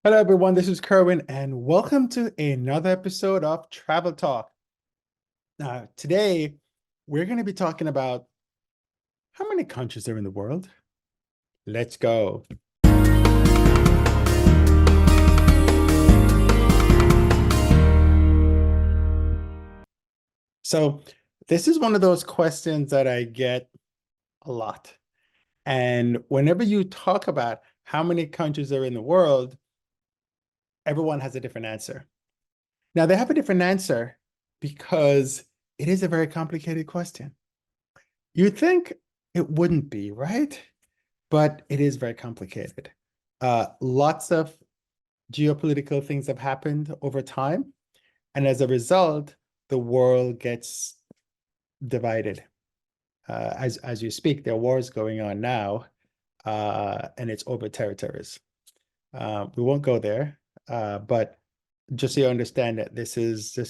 Hello, everyone. This is Kerwin, and welcome to another episode of Travel Talk. Now, today we're going to be talking about how many countries are in the world. Let's go. So, this is one of those questions that I get a lot. And whenever you talk about how many countries are in the world, everyone has a different answer. Now, they have a different answer because it is a very complicated question. You'd think it wouldn't be, right? But it is very complicated. Lots of geopolitical things have happened over time. And as a result, the world gets divided. As you speak, there are wars going on now, and it's over territories. We won't go there, but just so you understand that this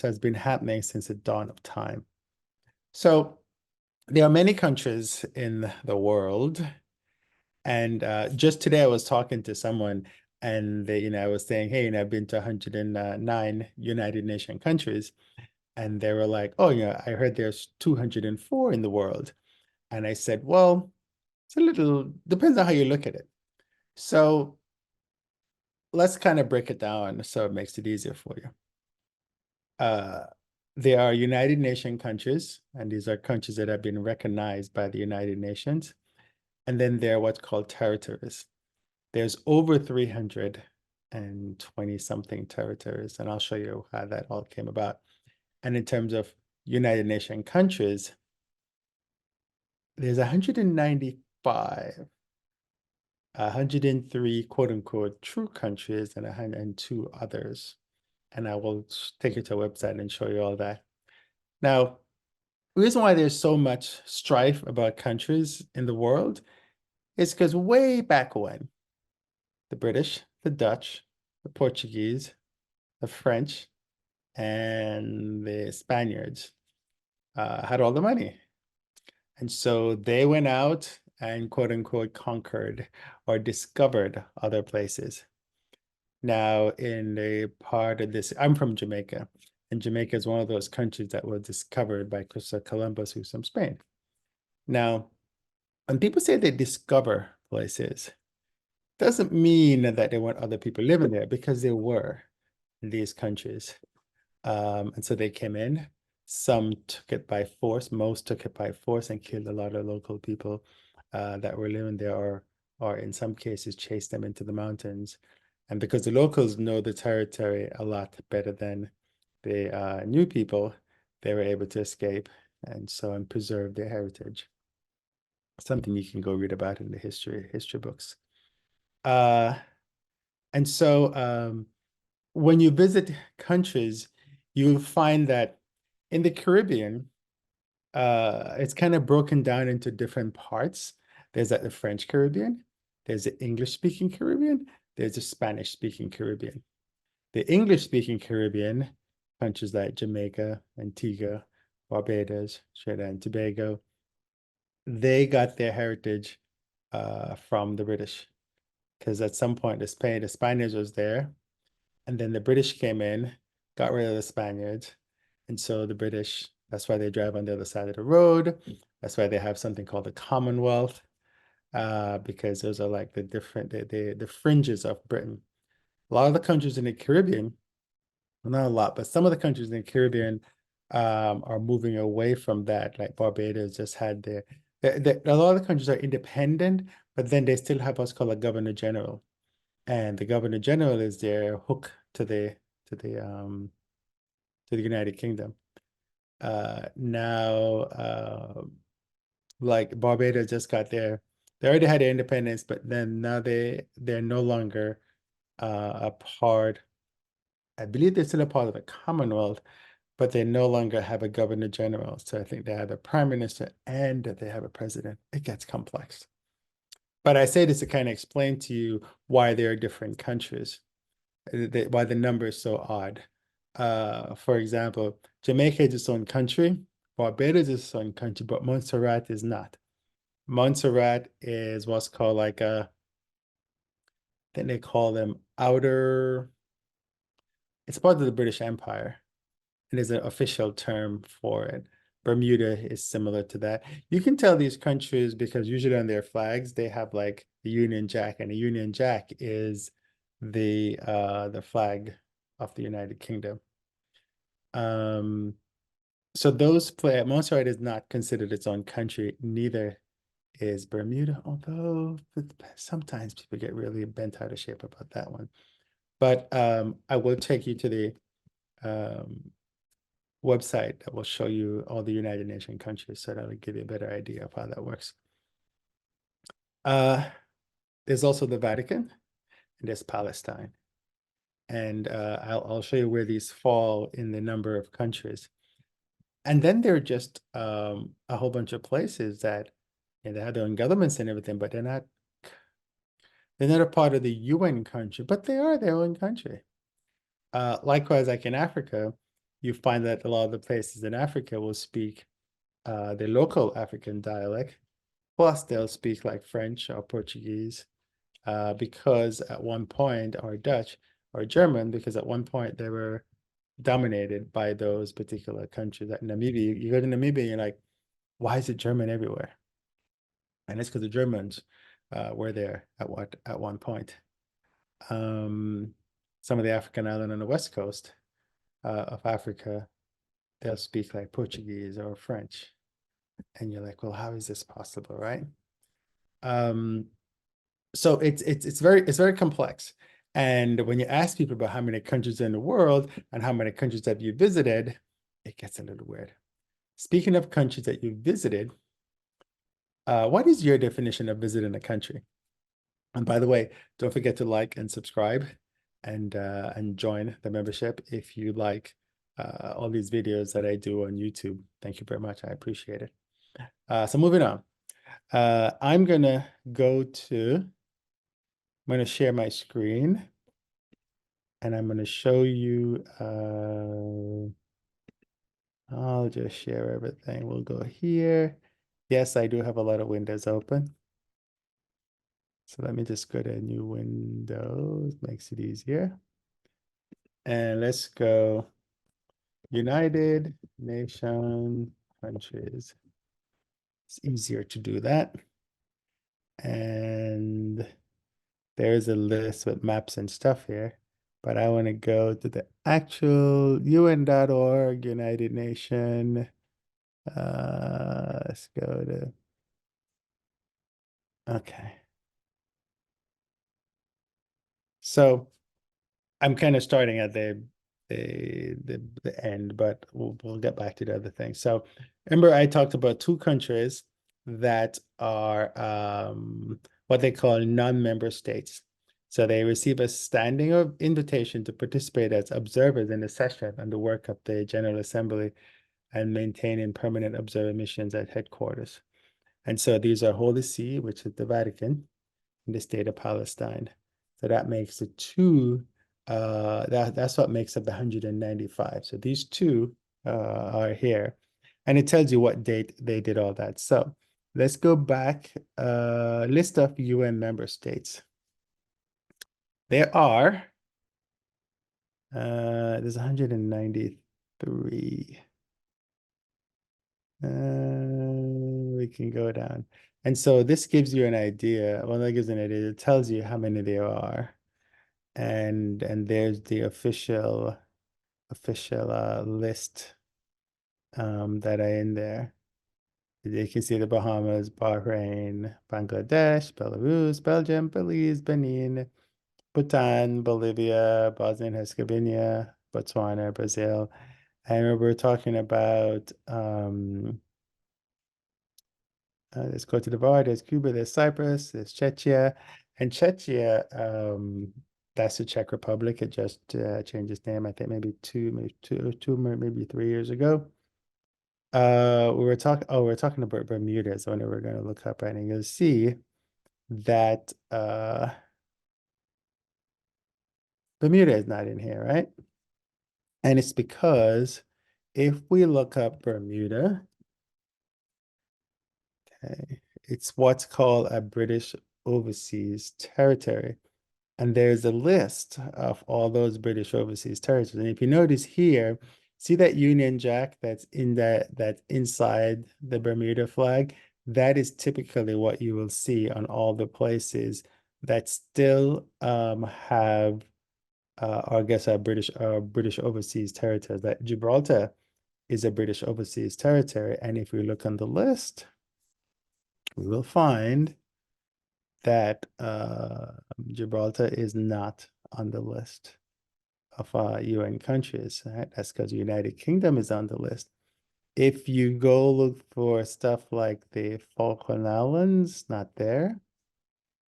has been happening since the dawn of time. So there are many countries in the world. And just today, I was talking to someone, and I was saying, "Hey, I've been to 109 United Nations countries," and they were like, "Oh, I heard there's 204 in the world." And I said, "Well, it's a little depends on how you look at it." So let's kind of break it down so it makes it easier for you. Uh, there are United Nations countries, and these are countries that have been recognized by the United Nations. And then there are what's called territories. There's over 320 something territories, and I'll show you how that all came about. And in terms of United Nations countries, there's 195, 103 quote unquote true countries, and 102 others. And I will take you to a website and show you all that. Now, the reason why there's so much strife about countries in the world is because way back when, the British, the Dutch, the Portuguese, the French, and the Spaniards had all the money. And so they went out and quote unquote conquered or discovered other places. Now, in a part of this, I'm from Jamaica, and Jamaica is one of those countries that was discovered by Christopher Columbus, who's from Spain. Now, when people say they discover places, doesn't mean that they want other people living there, because they were in these countries. And so they came in. Some took it by force. Most took it by force and killed a lot of local people that were living there, or in some cases chased them into the mountains. And because the locals know the territory a lot better than the new people, they were able to escape and preserve their heritage. Something you can go read about in the history books. Uh, and so when you visit countries, you'll find that in the Caribbean, it's kind of broken down into different parts. There's like the French Caribbean, there's the English-speaking Caribbean, there's the Spanish-speaking Caribbean. The English-speaking Caribbean, countries like Jamaica, Antigua, Barbados, Trinidad and Tobago, they got their heritage from the British. Because at some point, the Spaniards was there, and then the British came in, got rid of the Spaniards. And so the British, that's why they drive on the other side of the road. That's why they have something called the Commonwealth, because those are like the fringes of Britain. A lot of the countries in the Caribbean, well, not a lot, but some of the countries in the Caribbean are moving away from that. Like Barbados just had a lot of the countries are independent, but then they still have what's called a governor general. And the governor general is their hook to the United Kingdom. Now, like Barbados just got they already had their independence, but then now they're no longer a part. I believe they're still a part of the Commonwealth, but they no longer have a governor general. So I think they have a prime minister and they have a president. It gets complex. But I say this to kind of explain to you why there are different countries, why the number is so odd. For example, Jamaica is its own country, Barbados is its own country, but Montserrat is not. Montserrat is what's called like I think they call them outer, it's part of the British Empire. It is an official term for it. Bermuda is similar to that. You can tell these countries because usually on their flags they have like the Union Jack, and the Union Jack is the flag of the United Kingdom. So those play Montserrat is not considered its own country, neither is Bermuda, although sometimes people get really bent out of shape about that one. But I will take you to the website that will show you all the United Nations countries, so that'll give you a better idea of how that works. There's also the Vatican, and there's Palestine. And I'll show you where these fall in the number of countries. And then there are just a whole bunch of places that they have their own governments and everything, but they're not a part of the UN country, but they are their own country. Likewise, like in Africa, you find that a lot of the places in Africa will speak the local African dialect, plus they'll speak like French or Portuguese, because at one point, or Dutch or German, because at one point they were dominated by those particular countries. Like Namibia, you go to Namibia and you're like, why is it German everywhere? And it's because the Germans were there at one point. Some of the African island on the west coast of Africa, they'll speak like Portuguese or French. And you're like, well, how is this possible, right? So it's very complex. And when you ask people about how many countries in the world and how many countries have you visited, it gets a little weird. Speaking of countries that you visited, what is your definition of visiting a country? And by the way, don't forget to like and subscribe and join the membership if you like all these videos that I do on YouTube. Thank you very much. I appreciate it. So moving on. I'm gonna share my screen and I'm gonna show you I'll just share everything. We'll go here. Yes, I do have a lot of windows open. So let me just go to a new window. It makes it easier. And let's go United Nations countries. It's easier to do that. And there's a list with maps and stuff here. But I want to go to the actual UN.org, United Nation. Let's go to, okay. So I'm kind of starting at the end, but we'll get back to the other thing. So remember, I talked about two countries that are what they call non-member states. So they receive a standing invitation to participate as observers in the session and the work of the General Assembly and maintaining permanent observer missions at headquarters. And so these are Holy See, which is the Vatican, and the state of Palestine. So that makes the two, that's what makes up the 195. So these two are here. And it tells you what date they did all that. So let's go back, list of UN member states. There are, there's 193. We can go down. And so this gives you an idea. Well, that gives an idea. It tells you how many there are. And there's the official list that are in there. You can see the Bahamas, Bahrain, Bangladesh, Belarus, Belgium, Belize, Benin, Bhutan, Bolivia, Bosnia and Herzegovina, Botswana, Brazil. And we're talking about let's go to the bar. There's Cuba, there's Cyprus, there's Czechia. And Czechia, that's the Czech Republic. It just changed its name, I think maybe 3 years ago. We're talking about Bermuda, so we're going to look up right, and you'll see that Bermuda is not in here, right? And it's because if we look up Bermuda, okay, it's what's called a British overseas territory. And there's a list of all those British overseas territories. And if you notice here, see that Union Jack that's inside the Bermuda flag? That is typically what you will see on all the places that still have or I guess British overseas territories. That Gibraltar is a British overseas territory. And if we look on the list, we will find that Gibraltar is not on the list of UN countries. Right? That's because the United Kingdom is on the list. If you go look for stuff like the Falkland Islands, not there.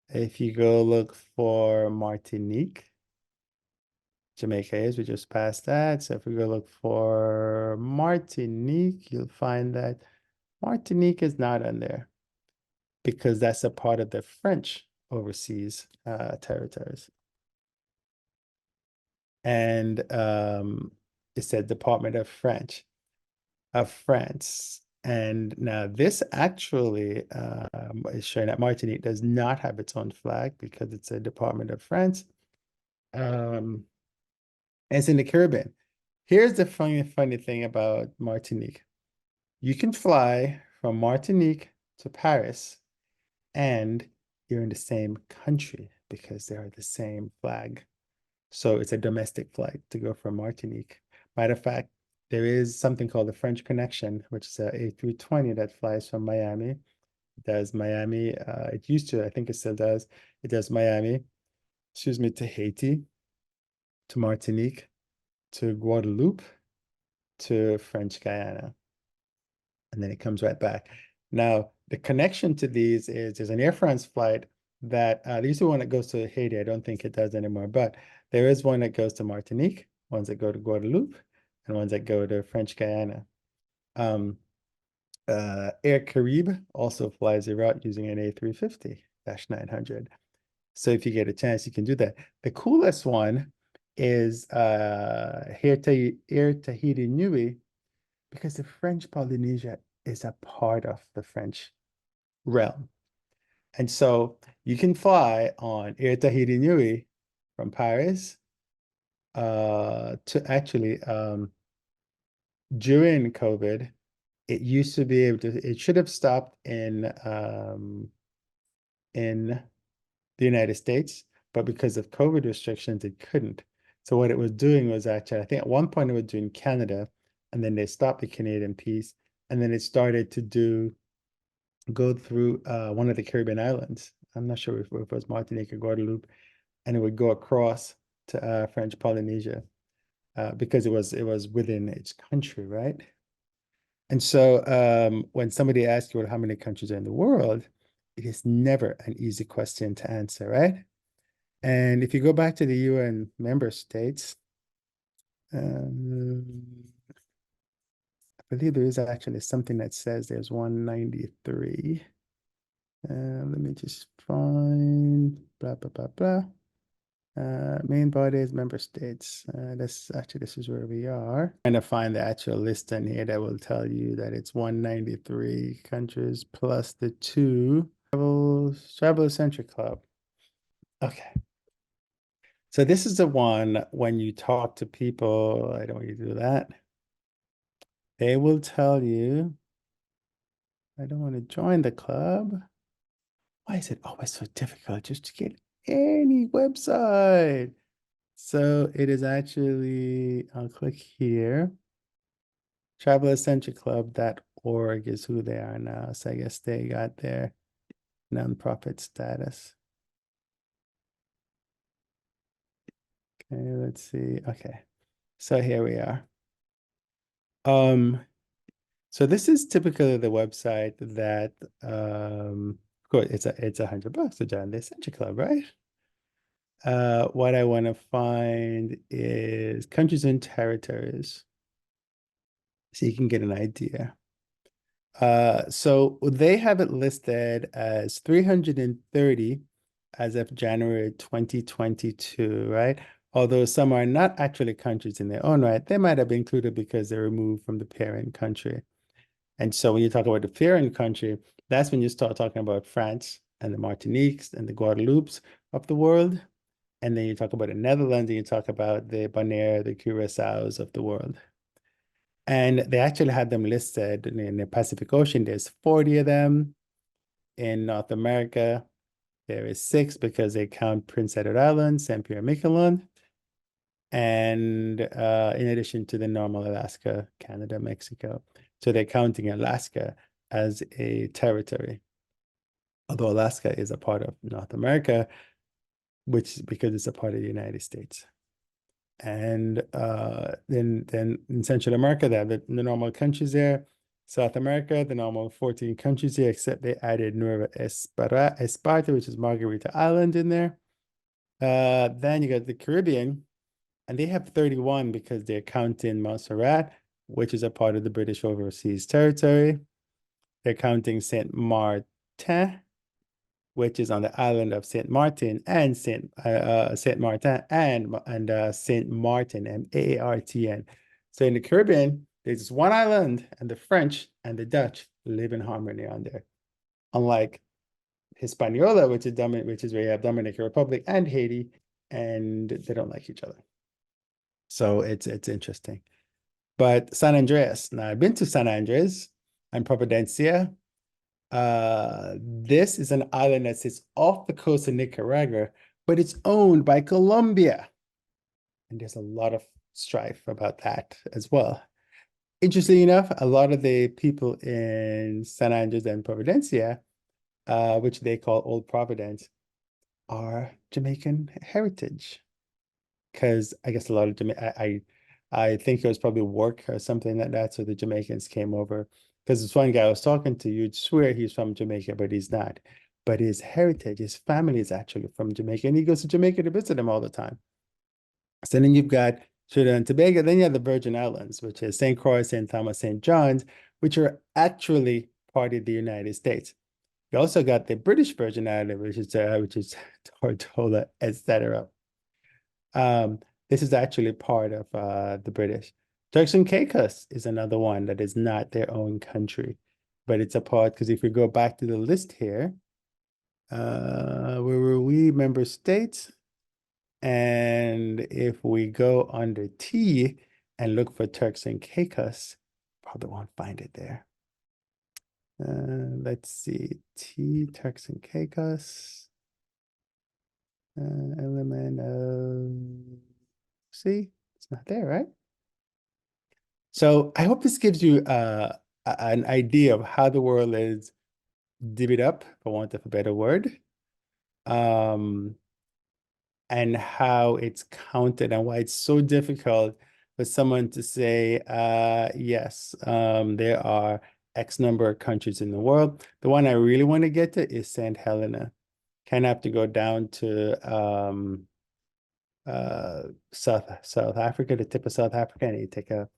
If you go look for Martinique, Jamaica is, we just passed that. So if we go look for Martinique, you'll find that Martinique is not on there because that's a part of the French overseas territories. And it said Department of France. And now this actually is showing that Martinique does not have its own flag because it's a Department of France. And it's in the Caribbean. Here's the funny thing about Martinique. You can fly from Martinique to Paris and you're in the same country because they are the same flag. So it's a domestic flight to go from Martinique. Matter of fact, there is something called the French Connection, which is a A320 that flies from Miami. It does Miami, it used to, I think it still does. It does Miami, excuse me, to Haiti, to Martinique, to Guadeloupe, to French Guyana. And then it comes right back. Now, the connection to these is there's an Air France flight that there's the one that goes to Haiti. I don't think it does anymore, but there is one that goes to Martinique, ones that go to Guadeloupe, and ones that go to French Guyana. Air Caribe also flies a route using an A350-900. So if you get a chance, you can do that. The coolest one is Air Tahiti Nui, because the French Polynesia is a part of the French realm. And so you can fly on Air Tahiti Nui from Paris to actually during COVID, it used to be able to, it should have stopped in the United States, but because of COVID restrictions, it couldn't. So what it was doing was actually, I think at one point it was doing Canada, and then they stopped the Canadian piece, and then it started to go through one of the Caribbean islands. I'm not sure if it was Martinique or Guadeloupe, and it would go across to French Polynesia because it was within its country, right? And so when somebody asks you, well, how many countries are in the world, it is never an easy question to answer, right? And if you go back to the UN member states, I believe there is actually something that says there's 193. Let me just find blah, blah, blah, blah. Main bodies, member states. This is where we are. Trying to find the actual list in here that will tell you that it's 193 countries plus the 2 Travel Centric Club. Okay. So this is the one when you talk to people, I don't want you to do that. They will tell you, I don't want to join the club. Why is it always so difficult just to get any website? So it is actually, I'll click here. TravelerCentricClub.org is who they are now. So I guess they got their nonprofit status. Okay, let's see. Okay. So here we are. So this is typically the website that of course it's $100 to join the Century Club, right? What I want to find is countries and territories, so you can get an idea. So they have it listed as 330 as of January 2022, right? Although some are not actually countries in their own right, they might have been included because they're removed from the parent country. And so when you talk about the parent country, that's when you start talking about France and the Martiniques and the Guadeloupes of the world. And then you talk about the Netherlands, and you talk about the Bonaire, the Curaçaos of the world. And they actually had them listed in the Pacific Ocean. There's 40 of them. In North America, there is 6 because they count Prince Edward Island, St. Pierre and Miquelon, and in addition to the normal Alaska, Canada, Mexico. So they're counting Alaska as a territory. Although Alaska is a part of North America, which because it's a part of the United States. And then in Central America, they have the normal countries there. South America, the normal 14 countries here, except they added Nueva Esparta, which is Margarita Island in there. Then you got the Caribbean, and they have 31 because they're counting Montserrat, which is a part of the British Overseas Territory. They're counting Saint Martin, which is on the island of Saint Martin, and Saint Martin and Saint Martin, Maarten. So in the Caribbean, there's one island, and the French and the Dutch live in harmony on there. Unlike Hispaniola, which is where you have Dominican Republic and Haiti, and they don't like each other. So it's interesting. But San Andreas, now I've been to San Andres and Providencia. This is an island that sits off the coast of Nicaragua, but it's owned by Colombia. And there's a lot of strife about that as well. Interestingly enough, a lot of the people in San Andres and Providencia, which they call Old Providence, are Jamaican heritage. Because I guess a lot of I think it was probably work or something like that. So the Jamaicans came over. Because this one guy I was talking to, you'd swear he's from Jamaica, but he's not. But his heritage, his family is actually from Jamaica, and he goes to Jamaica to visit them all the time. So then you've got Trinidad and Tobago. Then you have the Virgin Islands, which is St. Croix, St. Thomas, St. John's, which are actually part of the United States. You also got the British Virgin Islands, which is Tortola, etc. This is actually part of the British. Turks and Caicos is another one that is not their own country, but it's a part, because if we go back to the list here, where were we? Member states. And if we go under T and look for Turks and Caicos, probably won't find it there. Let's see, T, Turks and Caicos. Element of, see, it's not there, right? So I hope this gives you an idea of how the world is divvied up, for want of a better word, and how it's counted and why it's so difficult for someone to say, yes, there are X number of countries in the world. The one I really want to get to is St. Helena. Kind of have to go down to South Africa, the tip of South Africa, and you take a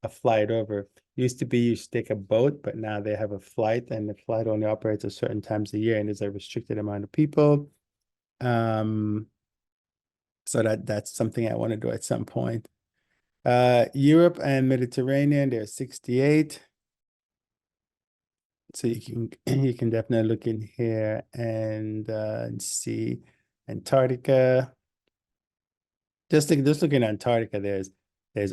flight over. Used to be you should take a boat, but now they have a flight, and the flight only operates at certain times a year, and there's a restricted amount of people. So that's something I want to do at some point. Europe and Mediterranean, there's 68. So you can definitely look in here and see Antarctica. Just looking at Antarctica, there's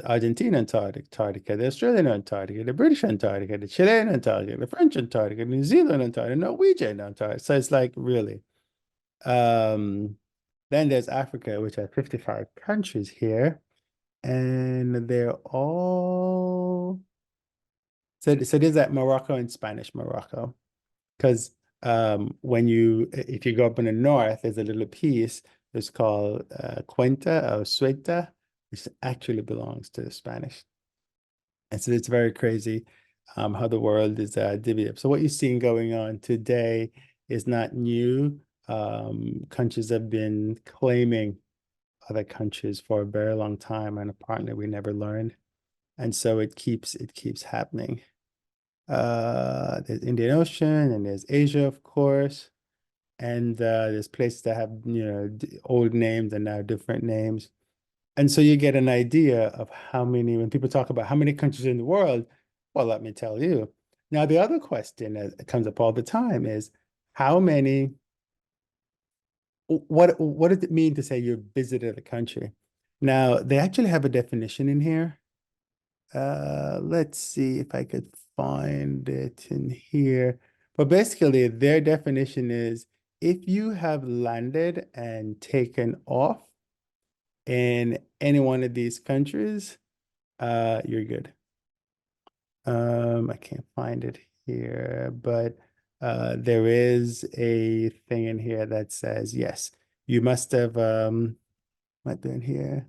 Argentina Antarctica, the Australian Antarctica, the British Antarctica, the Chilean Antarctica, the French Antarctica, New Zealand Antarctica, Norwegian Antarctica. So it's like really. Then there's Africa, which has 55 countries here, and they're all so there's that Morocco and Spanish Morocco, because if you go up in the north, there's a little piece that's called Cuenca or Ceuta, which actually belongs to the Spanish. And so it's very crazy how the world is divvied up. So what you're seeing going on today is not new. Countries have been claiming other countries for a very long time, and apparently we never learned. And so it keeps happening. There's Indian Ocean, and there's Asia, of course. And there's places that have, old names and now different names. And so you get an idea of how many, when people talk about how many countries in the world, well, let me tell you. Now, the other question that comes up all the time is how many what does it mean to say you visited a country? Now, they actually have a definition in here. Let's see if I could find it in here. But basically, their definition is if you have landed and taken off in any one of these countries, you're good. I can't find it here, but there is a thing in here that says yes, you must have might be in here.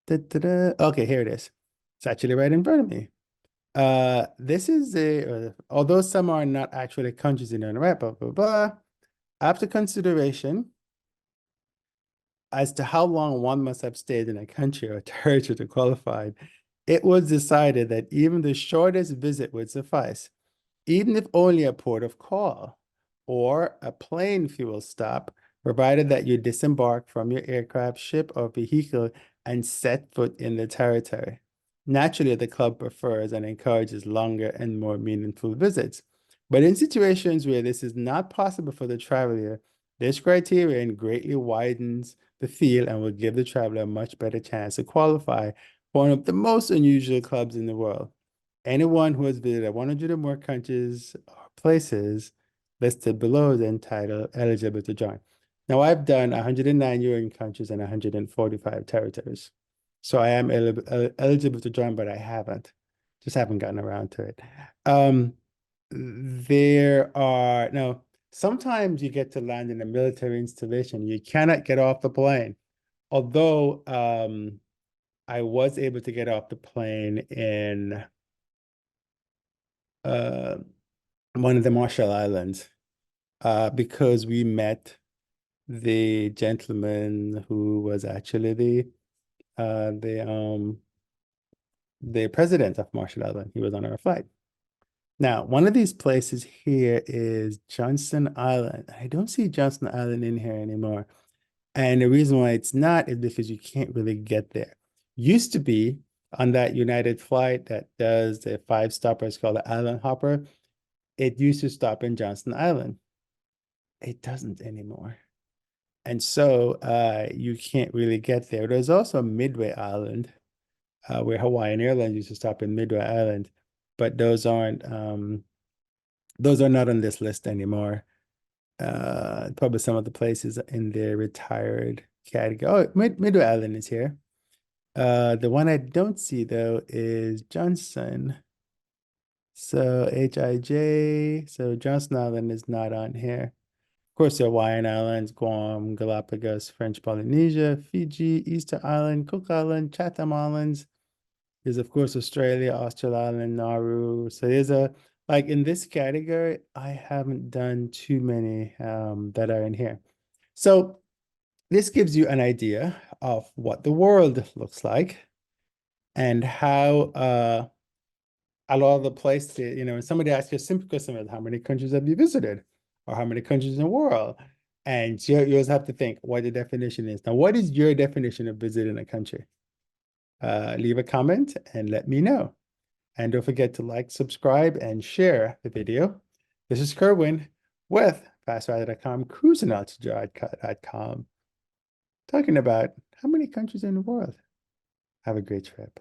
Da. Okay, here it is. It's actually right in front of me. This is although some are not actually countries in the right, blah, blah, blah. After consideration as to how long one must have stayed in a country or territory to qualify, it was decided that even the shortest visit would suffice, even if only a port of call or a plane fuel stop, provided that you disembark from your aircraft, ship, or vehicle and set foot in the territory. Naturally, the club prefers and encourages longer and more meaningful visits. But in situations where this is not possible for the traveler, this criterion greatly widens the field and will give the traveler a much better chance to qualify for one of the most unusual clubs in the world. Anyone who has visited 100 or more countries or places listed below is entitled eligible to join. Now, I've done 109 UN countries and 145 territories. So I am eligible to join, but I haven't. Just haven't gotten around to it. There are, now, sometimes you get to land in a military installation. You cannot get off the plane. Although I was able to get off the plane in one of the Marshall Islands because we met the gentleman who was actually the president of Marshall Island. He was on our flight. Now, one of these places here is Johnston Island. I don't see Johnston Island in here anymore. And the reason why it's not is because you can't really get there. Used to be on that United flight that does the 5-stopper, it's called the Island Hopper. It used to stop in Johnston Island. It doesn't anymore. And so you can't really get there. There's also Midway Island, where Hawaiian Airlines used to stop in Midway Island, but those are not on this list anymore. Probably some of the places in the retired category. Oh, Midway Island is here. The one I don't see though is Johnson. So HIJ. So Johnson Island is not on here. Of course, the Hawaiian Islands, Guam, Galapagos, French Polynesia, Fiji, Easter Island, Cook Island, Chatham Islands. There's, of course, Australia, Austral Island, Nauru. So there's like in this category, I haven't done too many that are in here. So this gives you an idea of what the world looks like and how a lot of the places, when somebody asks you a simple question, how many countries have you visited? Or how many countries in the world? And you always have to think what the definition is. Now, what is your definition of visiting a country? Leave a comment and let me know. And don't forget to like, subscribe, and share the video. This is Kerwin with FastRider.com, cruisingaltitude.com, talking about how many countries in the world. Have a great trip.